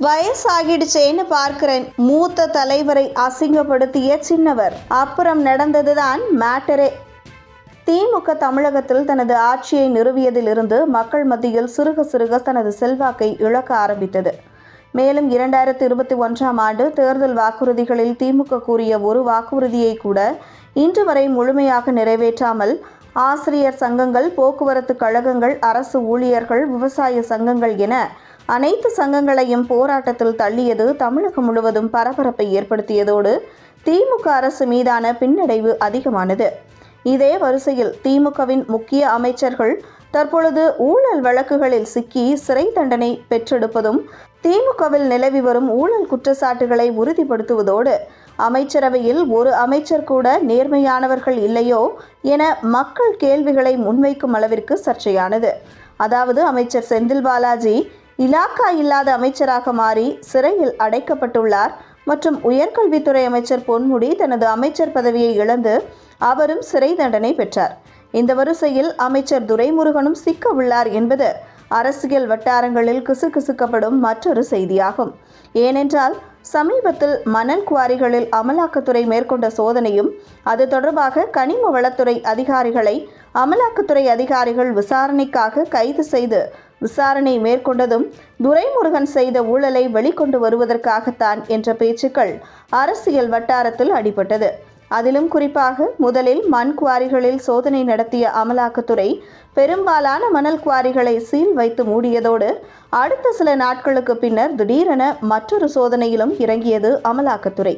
வயசாகிடுச்சேன்னு பார்க்கிறேன். மூத்த தலைவரை அசிங்கப்படுத்திய சின்னவர். அப்புறம் நடந்ததுதான் மேட்டரே. திமுக தமிழகத்தில் தனது ஆட்சியை நிறுவியதிலிருந்து மக்கள் மத்தியில் சிறுக சிறுக தனது செல்வாக்கை இழக்க ஆரம்பித்தது. மேலும் 2021ஆம் ஆண்டு தேர்தல் வாக்குறுதிகளில் திமுக கூறிய ஒரு வாக்குறுதியை கூட இன்று வரை முழுமையாக நிறைவேற்றாமல் ஆசிரியர் சங்கங்கள், போக்குவரத்து கழகங்கள், அரசு ஊழியர்கள், விவசாய சங்கங்கள் என அனைத்து சங்கங்களையும் போராட்டத்தில் தள்ளியது தமிழகம் முழுவதும் பரபரப்பை ஏற்படுத்தியதோடு திமுக அரசு மீதான பின்னடைவு அதிகமானது. இதே வரிசையில் திமுகவின் முக்கிய அமைச்சர்கள் தற்பொழுது ஊழல் வழக்குகளில் சிக்கி சிறை தண்டனை பெற்றெடுப்பதும் திமுகவில் நிலவி வரும் ஊழல் குற்றச்சாட்டுகளை உறுதிப்படுத்துவதோடு அமைச்சரவையில் ஒரு அமைச்சர் கூட நேர்மையானவர்கள் இல்லையோ என மக்கள் கேள்விகளை முன்வைக்கும் அளவிற்கு சர்ச்சையானது. அதாவது அமைச்சர் செந்தில் பாலாஜி இலாக்கா இல்லாத அமைச்சராக மாறி சிறையில் அடைக்கப்பட்டுள்ளார் மற்றும் உயர்கல்வித்துறை அமைச்சர் பொன்முடி தனது அமைச்சர் பதவியை இழந்து அவரும் சிறை தண்டனை பெற்றார். இந்த வரிசையில் அமைச்சர் துரைமுருகனும் சிக்க உள்ளார் என்பது அரசியல் வட்டாரங்களில் கிசுகிசுக்கப்படும் மற்றொரு செய்தியாகும். ஏனென்றால் சமீபத்தில் மணல் குவாரிகளில் அமலாக்கத்துறை மேற்கொண்ட சோதனையும் அது தொடர்பாக கனிம வளத்துறை அதிகாரிகளை அமலாக்கத்துறை அதிகாரிகள் விசாரணைக்காக கைது செய்து விசாரணை மேற்கொண்டதும் துரைமுருகன் செய்த ஊழலை வெளிக்கொண்டு வருவதற்காகத்தான் என்ற பேச்சுக்கள் அரசியல் வட்டாரத்தில் அடிபட்டது. அதிலும் குறிப்பாக முதலில் மண் குவாரிகளில் சோதனை நடத்திய அமலாக்கத்துறை பெரும்பாலான மணல் குவாரிகளை சீல் வைத்து மூடியதோடு அடுத்த சில நாட்களுக்கு பின்னர் திடீரென மற்றொரு சோதனையிலும் இறங்கியது அமலாக்கத்துறை.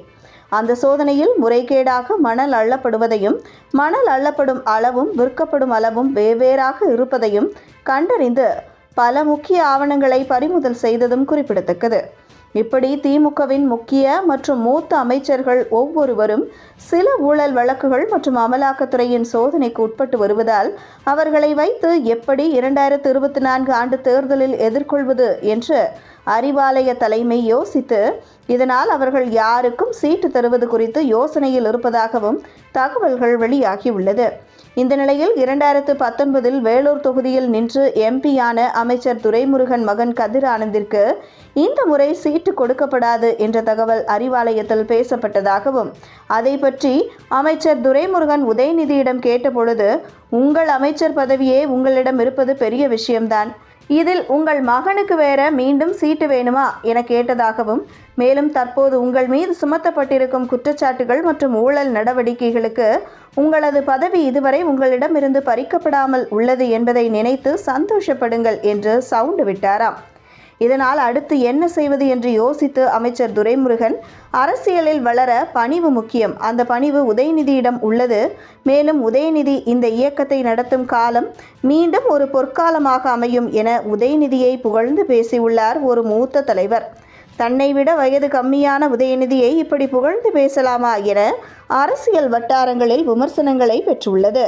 அந்த சோதனையில் முறைகேடாக மணல் அள்ளப்படுவதையும் மணல் அள்ளப்படும் அளவும் விற்கப்படும் அளவும் வெவ்வேறாக இருப்பதையும் கண்டறிந்து பல முக்கிய ஆவணங்களை பறிமுதல் செய்ததும் குறிப்பிடத்தக்கது. இப்படி திமுகவின் முக்கிய மற்றும் மூத்த அமைச்சர்கள் ஒவ்வொருவரும் சில ஊழல் வழக்குகள் மற்றும் அமலாக்கத்துறையின் சோதனைக்கு உட்பட்டு வருவதால் அவர்களை வைத்து எப்படி 2024 ஆண்டு தேர்தலில் எதிர்கொள்வது என்று அறிவாலய தலைமை யோசித்து இதனால் அவர்கள் யாருக்கும் சீட்டு தருவது குறித்து யோசனையில் இருப்பதாகவும் தகவல்கள் வெளியாகியுள்ளது. இந்த நிலையில் 2019 வேலூர் தொகுதியில் நின்று எம்பியான அமைச்சர் துரைமுருகன் மகன் கதிர் ஆனந்திற்கு இந்த முறை சீட்டு கொடுக்கப்படாது என்ற தகவல் அறிவாலயத்தில் பேசப்பட்டதாகவும் அதை பற்றி அமைச்சர் துரைமுருகன் உதயநிதியிடம் கேட்டபொழுது உங்கள் அமைச்சர் பதவியே உங்களிடம் இருப்பது பெரிய விஷயம்தான், இதில் உங்கள் மகனுக்கு வேற மீண்டும் சீட்டு வேணுமா என கேட்டதாகவும் மேலும் தற்போது உங்கள் மீது சுமத்தப்பட்டிருக்கும் குற்றச்சாட்டுகள் மற்றும் ஊழல் நடவடிக்கைகளுக்கு உங்களது பதவி இதுவரை உங்களிடமிருந்து பறிக்கப்படாமல் உள்ளது என்பதை நினைத்து சந்தோஷப்படுங்கள் என்று சவுண்டு விட்டாராம். இதனால் அடுத்து என்ன செய்வது என்று யோசித்து அமைச்சர் துரைமுருகன் அரசியலில் வளர பணிவு முக்கியம், அந்த பணிவு உதயநிதியிடம் உள்ளது, மேலும் உதயநிதி இந்த இயக்கத்தை நடத்தும் காலம் மீண்டும் ஒரு பொற்காலமாக அமையும் என உதயநிதியை புகழ்ந்து பேசியுள்ளார் ஒரு மூத்த தலைவர். தன்னை விட வயது கம்மியான உதயநிதியை இப்படி புகழ்ந்து பேசலாமா என அரசியல் வட்டாரங்களில் விமர்சனங்களை பெற்றுள்ளது.